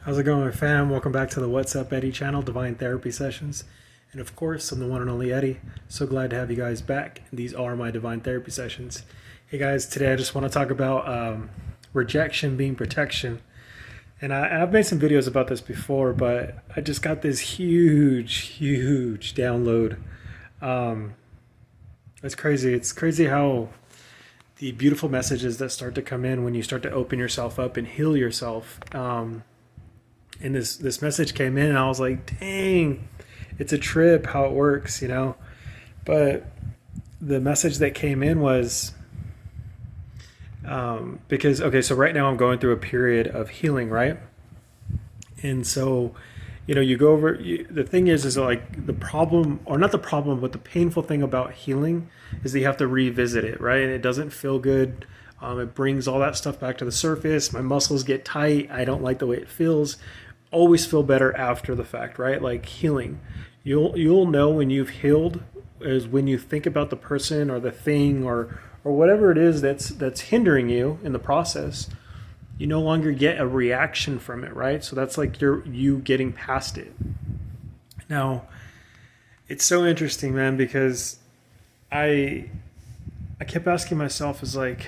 How's it going, fam? Welcome back to the What's Up Eddie channel, Divine Therapy Sessions. And of course, I'm the one and only Eddie. So glad to have you guys back. These are my Divine Therapy Sessions. Hey guys, today I just want to talk about rejection being protection. And I've made some videos about this before, but I just got this huge download. It's crazy. It's crazy how the beautiful messages that start to come in when you start to open yourself up and heal yourself. And this message came in and I was like, dang, it's a trip how it works, you know. But the message that came in was because, okay, so right now I'm going through a period of healing, right? And so, you know, you go over, the thing is like the problem, or not the problem, but the painful thing about healing is that you have to revisit it, right? And it doesn't feel good. It brings all that stuff back to the surface. My muscles get tight. I don't like the way it feels. Always feel better after the fact, right? Like healing. You'll know when you've healed is when you think about the person or the thing or whatever it is that's hindering you in the process. You no longer get a reaction from it, right? So that's like you getting past it. Now, it's so interesting, man, because I kept asking myself, is like,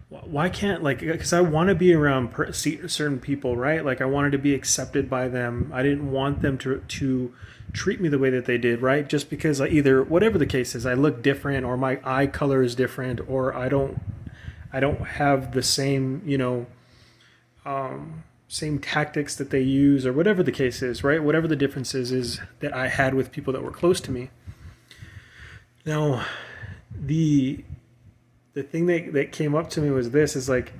why can't, like, because I want to be around certain people, right? Like I wanted to be accepted by them. I didn't want them to treat me the way that they did, right? Just because either, whatever the case is, I look different or my eye color is different or I don't have the same, same tactics that they use or whatever the case is, right? Whatever the differences is that I had with people that were close to me. Now, the thing that came up to me was this, is like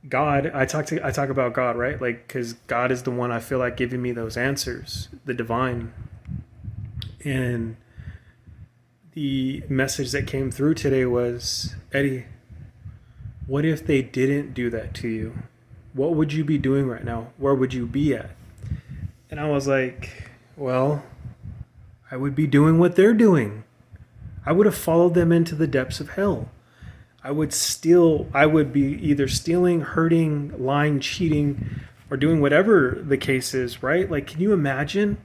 God. I talk about God, right? Like, because God is the one I feel like giving me those answers, the divine. And the message that came through today was, Eddie, what if they didn't do that to you? What would you be doing right now? Where would you be at? And I was like, well, I would be doing what they're doing. I would have followed them into the depths of hell. I would be either stealing, hurting, lying, cheating, or doing whatever the case is, right? Like, can you imagine?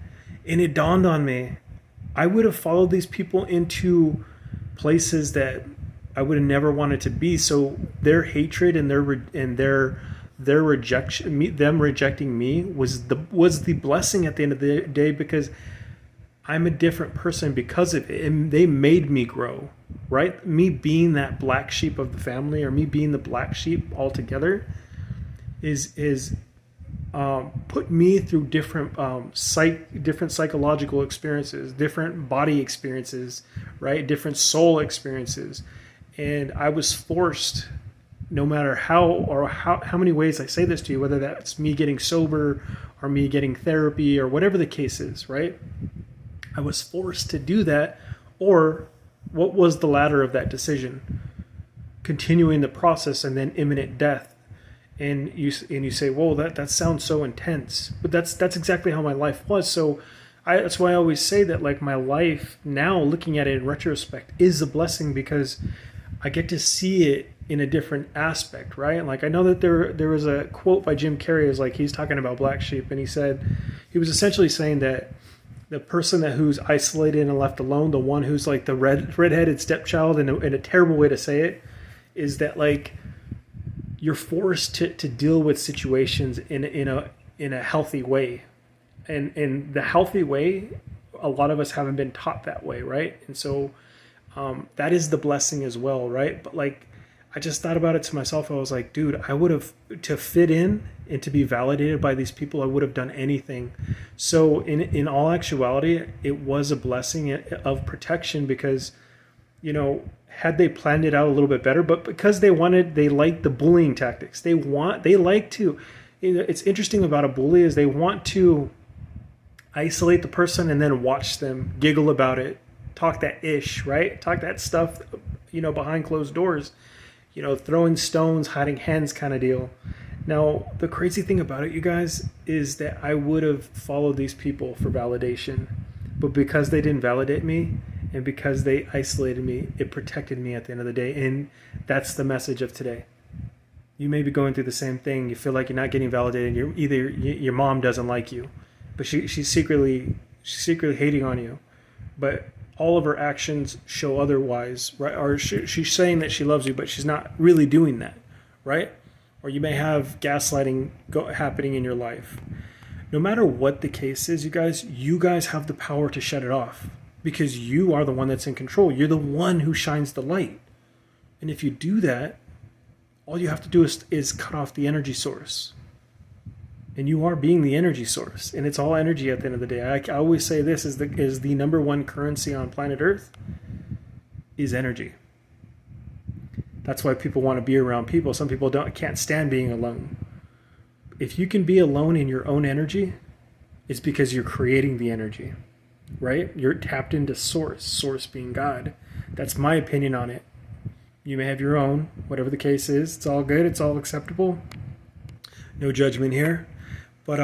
And it dawned on me, I would have followed these people into places that I would have never wanted to be. So their hatred and their rejection, them rejecting me was the blessing at the end of the day, because I'm a different person because of it. And they made me grow, right? Me being that black sheep of the family, or me being the black sheep altogether, is put me through different different psychological experiences, different body experiences, right? Different soul experiences. And I was forced, no matter how many ways I say this to you, whether that's me getting sober or me getting therapy or whatever the case is, right? I was forced to do that. Or what was the latter of that decision? Continuing the process and then imminent death. And you say, whoa, that sounds so intense. But that's exactly how my life was. So that's why I always say that, like, my life now, looking at it in retrospect, is a blessing, because I get to see it in a different aspect, right? Like, I know that there was a quote by Jim Carrey, is like, he's talking about black sheep, and he was essentially saying that the person who's isolated and left alone, the one who's like the redheaded stepchild, in a terrible way to say it, is that, like, you're forced to deal with situations in a healthy way, and the healthy way, a lot of us haven't been taught that way, right? And so that is the blessing as well, right? But, like, I just thought about it to myself. I was like, dude, I would have, to fit in and to be validated by these people, I would have done anything. So in all actuality, it was a blessing of protection, because, had they planned it out a little bit better, but because they liked the bullying tactics. It's interesting about a bully is they want to isolate the person and then watch them giggle about it, talk that ish, right? Talk that stuff, behind closed doors. Throwing stones, hiding hands kind of deal. Now, the crazy thing about it, you guys, is that I would have followed these people for validation. But because they didn't validate me, and because they isolated me, it protected me at the end of the day. And that's the message of today. You may be going through the same thing. You feel like you're not getting validated. You're either your mom doesn't like you, but she's secretly hating on you, but all of her actions show otherwise, right? Or she's saying that she loves you, but she's not really doing that, right? Or you may have gaslighting happening in your life. No matter what the case is, you guys have the power to shut it off, because you are the one that's in control. You're the one who shines the light. And if you do that, all you have to do is cut off the energy source. And you are being the energy source. And it's all energy at the end of the day. I always say this is the number one currency on planet Earth is energy. That's why people want to be around people. Some people can't stand being alone. If you can be alone in your own energy, it's because you're creating the energy, right? You're tapped into source being God. That's my opinion on it. You may have your own, whatever the case is. It's all good. It's all acceptable. No judgment here. But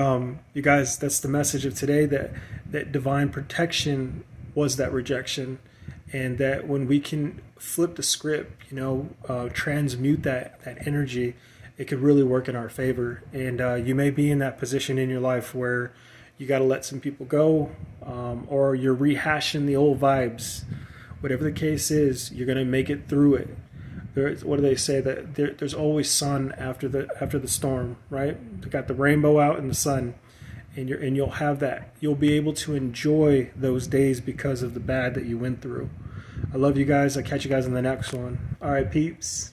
you guys, that's the message of today, that divine protection was that rejection, and that when we can flip the script, transmute that energy, it could really work in our favor. And you may be in that position in your life where you got to let some people go, or you're rehashing the old vibes. Whatever the case is, you're going to make it through it. What do they say? That there's always sun after the storm, right? You got the rainbow out and the sun, and you'll have that. You'll be able to enjoy those days because of the bad that you went through. I love you guys. I'll catch you guys in the next one. All right, peeps.